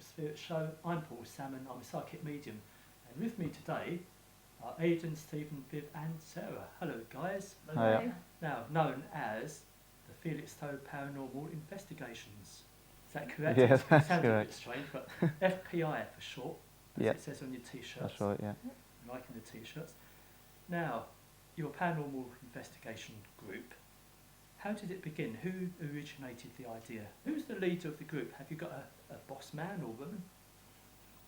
Felixstowe. I'm Paul Salmon, I'm a psychic medium, and with me today are Aidan, Stephen, Viv and Sarah. Hello guys. Hiya. Now known as the Felixstowe Paranormal Investigations. Is that correct? Yeah, It that's sounds a correct. bit strange, but F.P.I. for short, as Yeah. it says on your t-shirts. That's right, yeah. I'm liking the t-shirts. Now, your paranormal investigation group, how did it begin? Who originated the idea? Who's the leader of the group? Have you got a boss man or woman?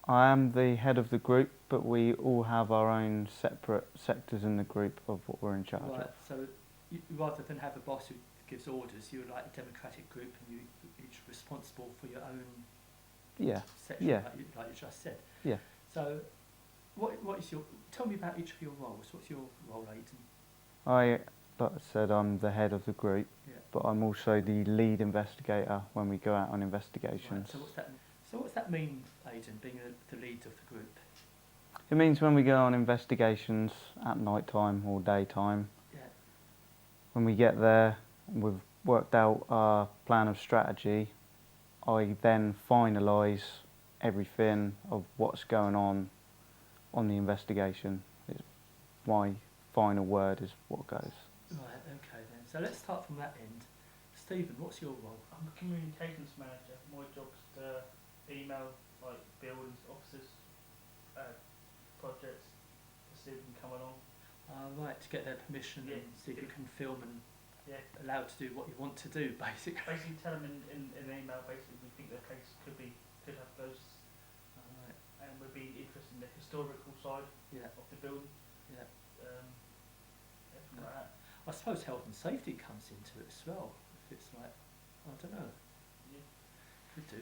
I am the head of the group, but we all have our own separate sectors in the group of what we're in charge Right, of. so rather than have a boss who gives orders, you're like a democratic group and you're each responsible for your own Yeah, section, yeah. like you just said. Yeah. So, what is your, tell me about each of your roles. What's your role, Aidan? Like I said, I'm the head of the group, Yeah. but I'm also the lead investigator when we go out on investigations. Right, so what's that mean, Aidan, being the lead of the group? It means when we go on investigations at night time or daytime, Yeah. when we get there and we've worked out our plan of strategy, I then finalise everything of what's going on the investigation. My final word is what goes. Right, okay then. So let's start from that end. Stephen, what's your role? I'm a communications manager. My job's to email like buildings, offices, projects to see if we can come along. Right, to get their permission Yeah. and see if you can film and Yeah. allowed to do what you want to do, basically. Basically tell them in an email basically we think the place could have ghosts Right, and we'd be interested in the historical side yeah, of the building. yeah. Everything like that. I suppose health and safety comes into it as well. If it's like, I don't know, Yeah. could do.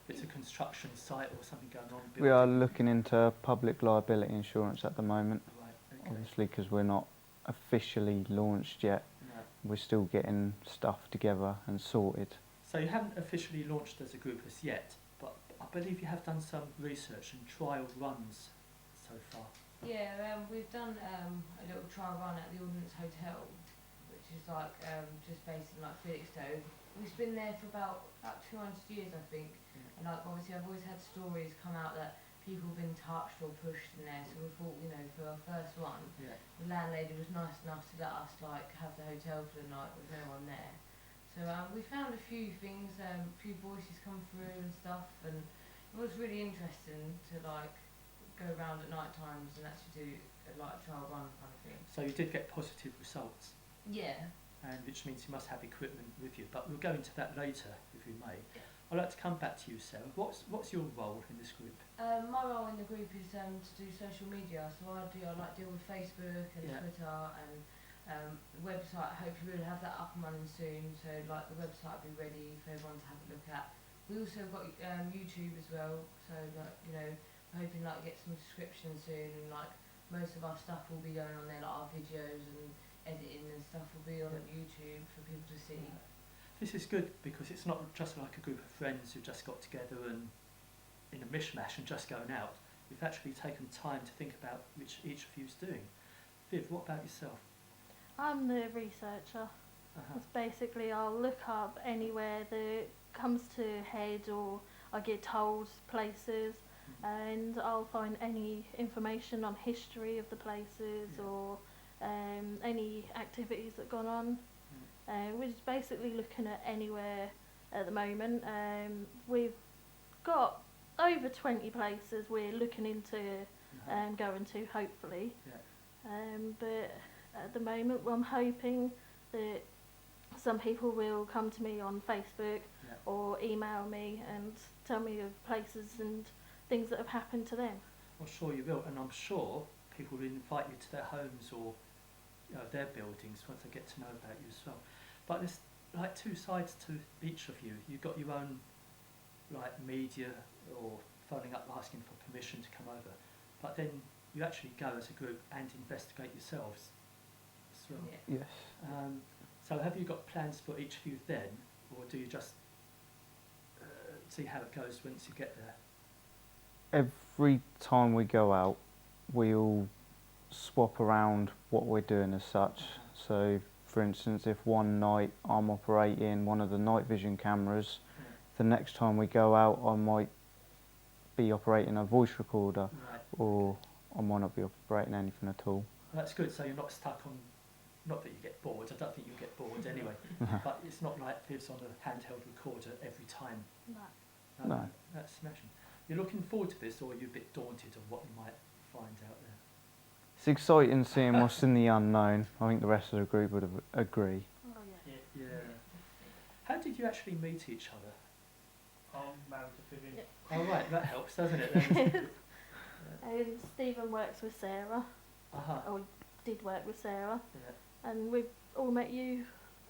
If it's a construction site or something going on. We are building. looking into public liability insurance at the moment, Right, okay. obviously because we're not officially launched yet. No. We're still getting stuff together and sorted. So you haven't officially launched as a group as yet, but I believe you have done some research and trial runs so far. Yeah, we've done a little trial run at the Ordnance Hotel, which is like just based in like Felixstowe. We've been there for about 200 years, I think. Yeah. And like obviously, I've always had stories come out that people have been touched or pushed in there. So we thought, you know, for our first one, Yeah. the landlady was nice enough to let us like have the hotel for the night with no one there. So we found a few things, a few voices come through and stuff, and it was really interesting to like go around at night times and actually do like a trial run kind of thing. So you did get positive results, Yeah. and which means you must have equipment with you. But we'll go into that later, if we may. Yeah. I'd like to come back to you, Sarah. What's your role in this group? My role in the group is to do social media. So I like deal with Facebook and Yeah. Twitter and the website. Hopefully we'll have that up and running soon. So like the website will be ready for everyone to have a look at. We also got YouTube as well. So like, you know, we're hoping like get some subscriptions soon, and like most of our stuff will be going on there, like our videos and editing and stuff will be on YouTube for people to see. This is good because it's not just like a group of friends who just got together and in a mishmash and just going out. You've actually taken time to think about which each of you's doing. Viv, what about yourself? I'm the researcher. It's basically I'll look up anywhere that comes to head or I get told places, and I'll find any information on history of the places or any activities that gone on. We're just basically looking at anywhere at the moment. We've got over 20 places we're looking into going to, hopefully. But at the moment I'm hoping that some people will come to me on Facebook or email me and tell me of places and things that have happened to them. I'm sure you will, and I'm sure people will invite you to their homes or their buildings once they get to know about you as well. But there's like two sides to each of you. You've got your own like media or phoning up asking for permission to come over, but then you actually go as a group and investigate yourselves as well. Yeah. Yes. So have you got plans for each of you then, or do you just see how it goes once you get there? Every time we go out, we all swap around what we're doing as such. So, for instance, if one night I'm operating one of the night vision cameras, the next time we go out I might be operating a voice recorder, Right. or I might not be operating anything at all. Well, that's good. So you're not stuck on. Not that you get bored. I don't think you get bored anyway. But it's not like Viv's on a handheld recorder every time. No. No. That's smashing. You're looking forward to this, or are you a bit daunted of what you might find out there? It's exciting seeing what's in the unknown. I think the rest of the group would agree. Oh yeah. Yeah. Yeah. How did you actually meet each other? I'm married to Vivian. Yeah. Oh right, that helps, doesn't it? Then? And Stephen works with Sarah, or did work with Sarah, Yeah. and we've all met you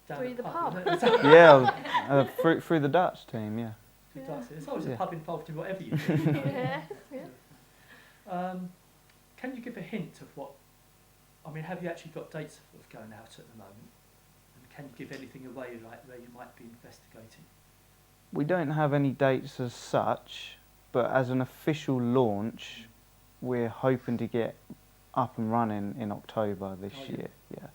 Down through at the pub, pub. isn't it? Yeah, through the Dutch team, yeah. Good Yeah. dice. There's always a Yeah. pub involved in whatever you do. Yeah, yeah. Can you give a hint of what? I mean, have you actually got dates of going out at the moment? And can you give anything away, like where you might be investigating? We don't have any dates as such, but as an official launch, we're hoping to get up and running in October this Oh, yeah. year. Yeah. Right.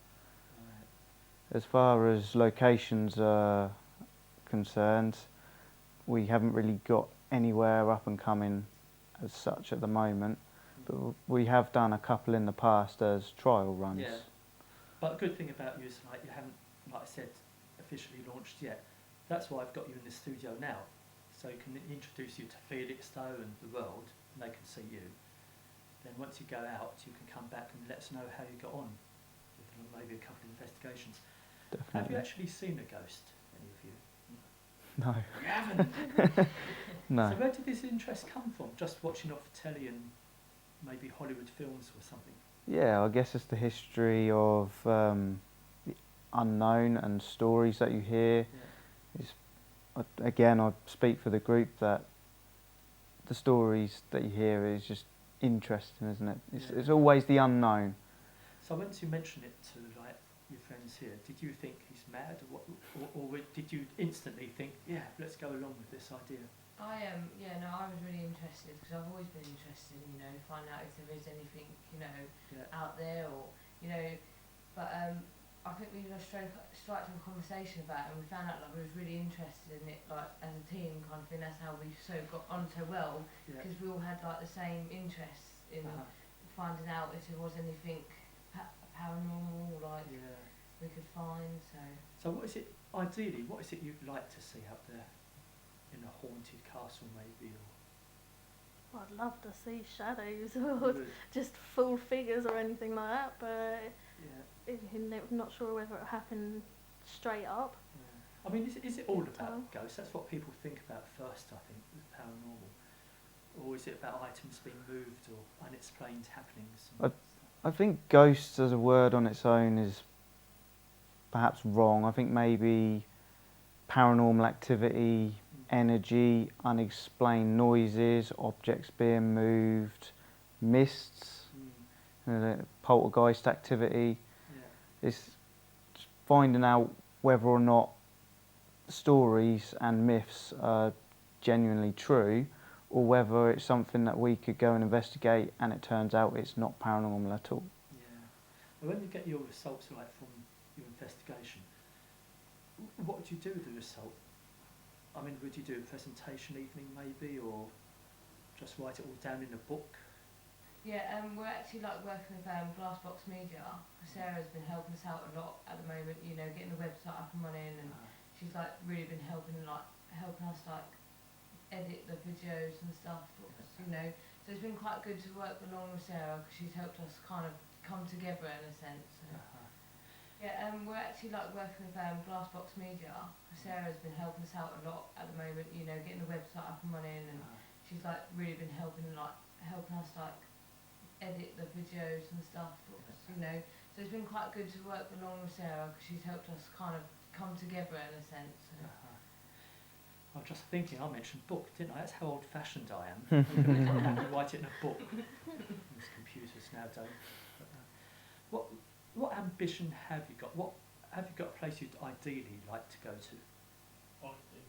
As far as locations are concerned, we haven't really got anywhere up and coming as such at the moment, but we have done a couple in the past as trial runs. Yeah. But a good thing about you is, like, you haven't, like I said, officially launched yet. That's why I've got you in the studio now, so you can introduce you to Felixstowe and the world, and they can see you. Then once you go out, you can come back and let us know how you got on with maybe a couple of investigations. Definitely. Have you actually seen a ghost, any of you? No. You haven't? No. So where did this interest come from? Just watching off telly and maybe Hollywood films or something? Yeah, I guess it's the history of the unknown and stories that you hear. Yeah. Again, I speak for the group that the stories that you hear is just interesting, isn't it? Yeah. It's always the unknown. So once you mention it to, like, your friends here, did you think he's mad, or did you instantly think, yeah, let's go along with this idea? I was really interested because I've always been interested in, find out if there is anything, Yeah. out there, or, but I think we just started to have a conversation about it, and we found out like we was really interested in it, like as a team kind of thing. That's how we got on so well, Yeah. because we all had like the same interests in finding out if there was anything paranormal, like Yeah. we could find. So what is it, ideally, what is it you'd like to see out there? In a haunted castle, maybe, or Well, I'd love to see shadows you or would? just full figures or anything like that, but Yeah. I'm not sure whether it'll happen straight up. Yeah. I mean, is it all Good about time. ghosts? That's what people think about first, I think, with paranormal. Or is it about items being moved or unexplained happenings? And I think ghosts as a word on its own is perhaps wrong. I think maybe paranormal activity, energy, unexplained noises, objects being moved, mists, poltergeist activity. Yeah. It's just finding out whether or not stories and myths are genuinely true, or whether it's something that we could go and investigate and it turns out it's not paranormal at all. Yeah. Well, when you get your results, like from your investigation, what would you do with the result? I mean, would you do a presentation evening maybe, or just write it all down in a book? Yeah, we're actually like working with Glassbox Media. Sarah's been helping us out a lot at the moment, getting the website up and running, and she's like really been helping us like edit the videos and stuff, So it's been quite good to work along with Sarah because she's helped us kind of come together in a sense. Yeah, we're actually like working with Glassbox Media. Sarah's been helping us out a lot at the moment, getting the website up and running, and she's like really been helping us like edit the videos and stuff, So it's been quite good to work along with Sarah because she's helped us kind of come together in a sense. I was just thinking, I mentioned book, didn't I? That's how old-fashioned I am. I have to write it in a book. These computers nowadays. But, what ambition have you got? What have you got a place you'd ideally like to go to? Honestly,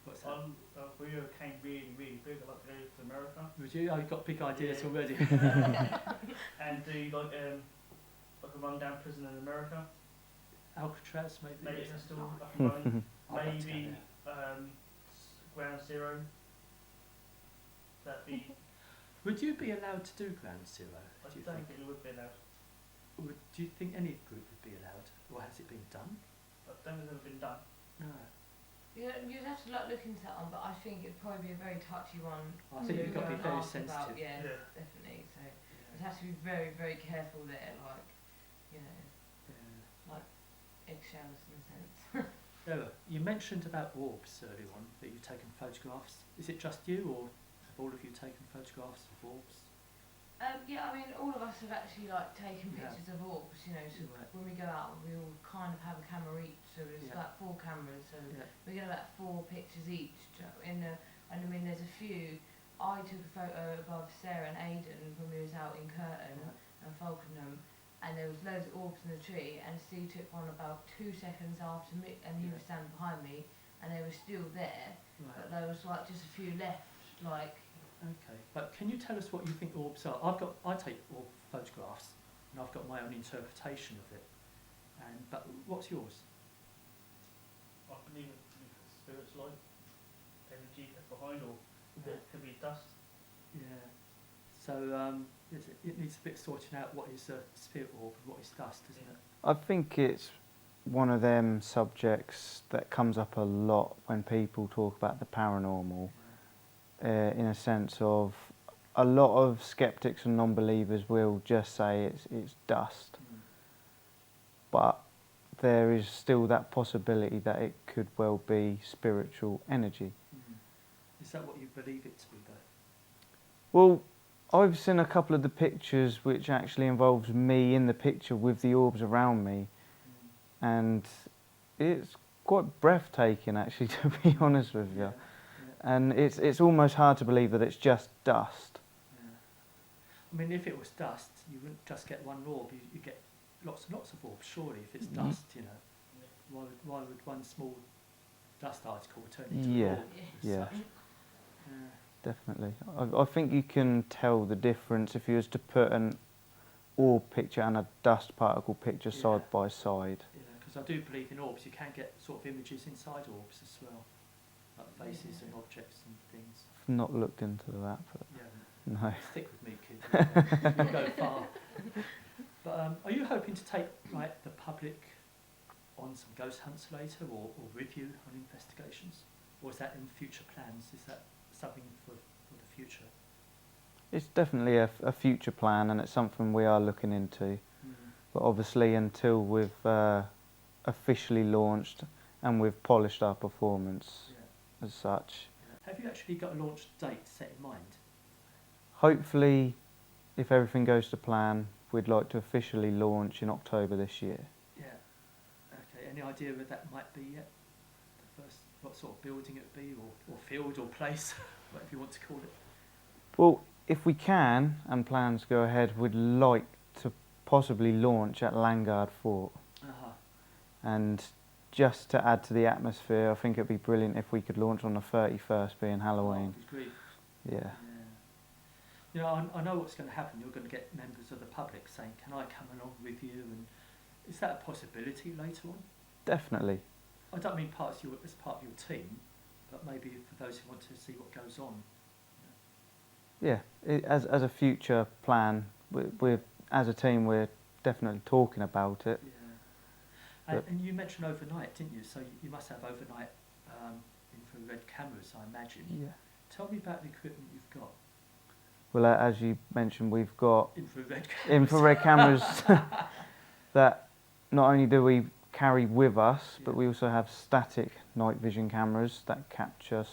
What's that? if we ever came really, really big, I'd like to go to America Would you? Oh, you've got big ideas Yeah. already. and do like a rundown prison in America. Alcatraz, maybe. Maybe it's still up and running. I'd love to go Maybe there. Ground Zero. That'd be. Would you be allowed to do ground zero? I Do you don't think? think it would be allowed. Do you think any group would be allowed, or has it been done? I don't think it's ever been done. No. Yeah, you'd have to look into that one, but I think it'd probably be a very touchy one. I think you've got to be very ask sensitive. about, yeah, Yeah. definitely. So you'd Yeah. have to be very, very careful there, like, you know, Yeah. eggshells in a sense. Oh, you mentioned about orbs earlier on, that you've taken photographs. Is it just you, or have all of you taken photographs of orbs? Yeah, I mean, all of us have actually like taken Yeah. pictures of orbs, you know. So Right. when we go out, we all kind of have a camera each. So there's Yeah. like 4 cameras. So Yeah. we get about 4 pictures each. And I mean, there's a few. I took a photo above Sarah and Aidan when we was out in Curtin Right. and Falkenham, and there was loads of orbs in the tree. And Steve took one about 2 seconds after me, and he was standing behind me, and they were still there, Right. but there was like just a few left, like. Okay, but can you tell us what you think orbs are? I take orb photographs, and I've got my own interpretation of it. But what's yours? I believe spirits like energy left behind, or it could be dust. Yeah. So it needs a bit sorting out what is a spirit orb and what is dust, isn't it? I think it's one of them subjects that comes up a lot when people talk about the paranormal, in a sense of a lot of skeptics and non-believers will just say it's dust, but there is still that possibility that it could well be spiritual energy. Is that what you believe it to be, though? Well, I've seen a couple of the pictures which actually involves me in the picture with the orbs around me, and it's quite breathtaking actually, to be honest with you. Yeah. And it's almost hard to believe that it's just dust. Yeah. I mean, if it was dust, you wouldn't just get one orb. You get lots and lots of orbs, surely, if it's dust, you know. Why would one small dust particle turn into an orb? Yeah. Such? Definitely. I think you can tell the difference if you was to put an orb picture and a dust particle picture side by side. Yeah, because I do believe in orbs. You can get sort of images inside orbs as well, like faces and objects and things. I've not looked into that, but Yeah. no. Stick with me, kid. We'll go far. But are you hoping to take the public on some ghost hunts later, or with you on investigations, or is that in future plans? Is that something for the future? It's definitely a future plan, and it's something we are looking into. But obviously, until we've officially launched and we've polished our performance as such. Have you actually got a launch date set in mind? Hopefully, if everything goes to plan, we'd like to officially launch in October this year. Yeah. Okay. Any idea where that might be yet? The first, what sort of building it would be, or field, or place, whatever you want to call it? Well, if we can, and plans go ahead, we'd like to possibly launch at Langard Fort. And just to add to the atmosphere, I think it'd be brilliant if we could launch on the 31st, being Halloween. Oh, grief. Yeah. You know, I know what's going to happen. You're going to get members of the public saying, "Can I come along with you?" And is that a possibility later on? Definitely. I don't mean as part of your team, but maybe for those who want to see what goes on. Yeah, as a future plan, we're as a team, we're definitely talking about it. Yeah. And you mentioned overnight, didn't you? So you must have overnight infrared cameras, I imagine. Yeah. Tell me about the equipment you've got. Well, as you mentioned, we've got infrared cameras that not only do we carry with us, but we also have static night vision cameras that capture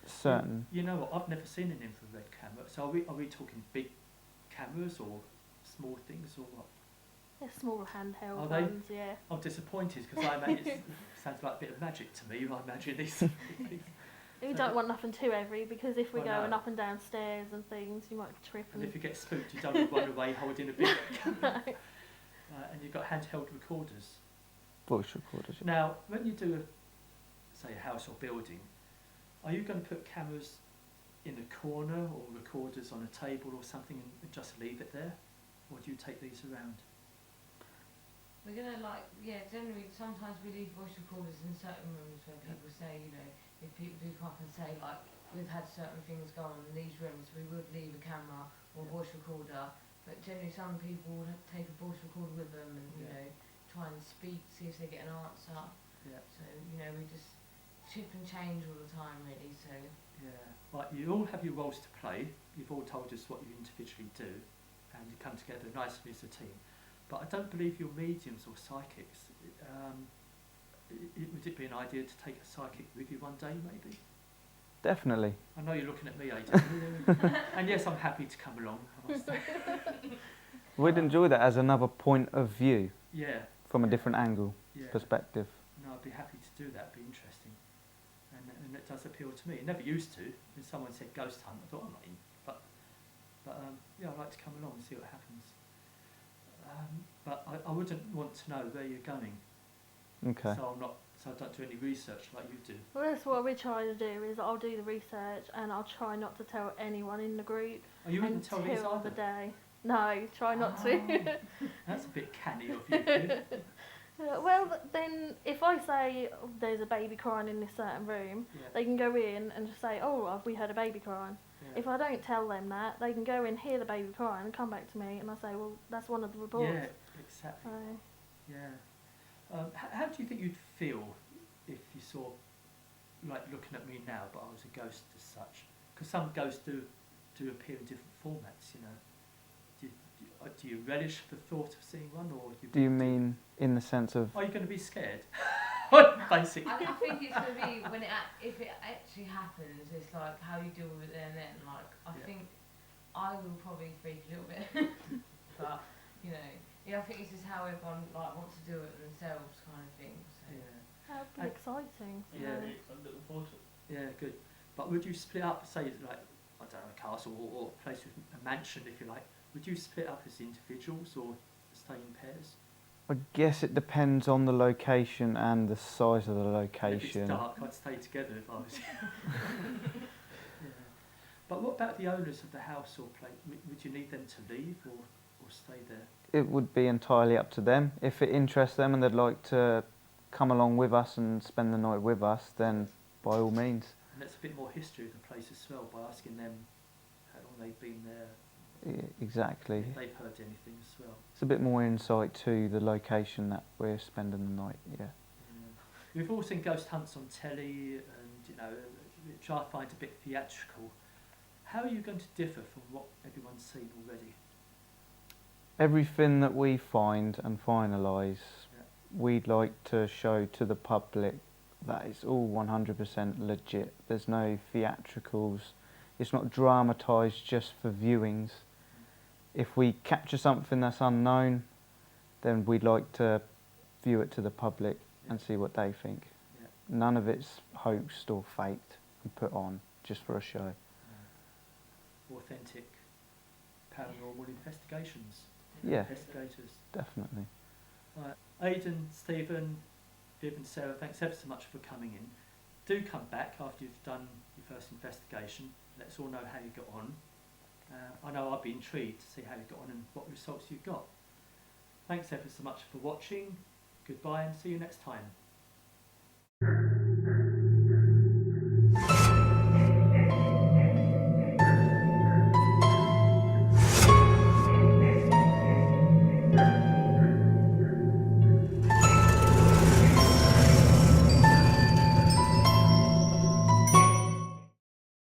certain... You know what, I've never seen an infrared camera. So are we talking big cameras or small things, or what? They're small handheld Are they? ones, yeah. I'm disappointed because it sounds like a bit of magic to me. I imagine these things. We don't want nothing too heavy, because if we're I going know. up and down stairs and things, you might trip And and... if you get spooked, you don't run away holding a big camera. And you've got handheld recorders. voice recorders. Yeah. Now, when you do, say, a house or building, are you going to put cameras in a corner or recorders on a table or something and just leave it there? Or do you take these around? We're gonna generally sometimes we leave voice recorders in certain rooms where people say, if people do come up and say we've had certain things go on in these rooms, we would leave a camera or Yeah. voice recorder, but generally some people would take a voice recorder with them and, you Yeah. know, try and speak, see if they get an answer. Yeah. So, you know, we just chip and change all the time, really, so. Yeah. Right, you all have your roles to play. You've all told us what you individually do, and you come together nicely as a team. But I don't believe you're mediums or psychics. Would it be an idea to take a psychic with you one day, maybe? Definitely. I know you're looking at me, Aidan. And yes, I'm happy to come along. I must say. We'd enjoy that as another point of view Yeah. from a different angle, Yeah. perspective. No, I'd be happy to do that. It'd be interesting. And it does appeal to me. It never used to. When someone said ghost hunt, I thought, I'm not in. But yeah, I'd like to come along and see what happens. But I wouldn't want to know where you're going. Okay. So I don't do any research like you do. Well, that's what we try to do. Is I'll do the research and I'll try not to tell anyone in the group Oh, you wouldn't tell these until either? the day. No, try not to. That's a bit canny of you, kid. Well, then if I say oh, there's a baby crying in this certain room, Yeah. they can go in and just say, "Oh, have we heard a baby crying?" Yeah. If I don't tell them that, they can go in, hear the baby crying, and come back to me, and I say, "Well, that's one of the reports." Yeah, exactly. So, Yeah. How do you think you'd feel if you saw, like looking at me now, but I was a ghost as such? Because some ghosts do appear in different formats, you know. Do you relish the thought of seeing one, or Do you mean in the sense of... Are you going to be scared? Basically. I think it's going to be when if it actually happens, it's like how you deal with it and then, like, I Yeah. think I will probably freak a little bit. But, you know, yeah, I think it's just how everyone, like, wants to do it themselves kind of thing, so. Yeah. that'd be And- exciting. Yeah. I'm looking forward to it. Yeah, good. But would you split up, say, like, I don't know, a castle or a place with a mansion, if you like? Would you split up as individuals or stay in pairs? I guess it depends on the location and the size of the If location. it's dark, I'd stay together if I was you. Yeah. But what about the owners of the house or place? Would you need them to leave or stay there? It would be entirely up to them. If it interests them and they'd like to come along with us and spend the night with us, then by all means. And that's a bit more history of the place as well, by asking them how long they've been there, Exactly. if they've heard anything as well. It's a bit more insight to the location that we're spending the night, yeah. We've all seen ghost hunts on telly, and you know, which I find a bit theatrical. How are you going to differ from what everyone's seen already? Everything that we find and finalise, Yeah. we'd like to show to the public that it's all 100% legit. There's no theatricals. It's not dramatised just for viewings. If we capture something that's unknown, then we'd like to view it to the public and see what they think. Yeah. None of it's hoaxed or faked and put on just for a show. Authentic paranormal investigations. Yeah, Investigators. definitely. Right. Aidan, Stephen, Viv and Sarah, thanks ever so much for coming in. Do come back after you've done your first investigation. Let us all know how you got on. I know I'd be intrigued to see how you got on and what results you got. Thanks ever so much for watching. Goodbye and see you next time.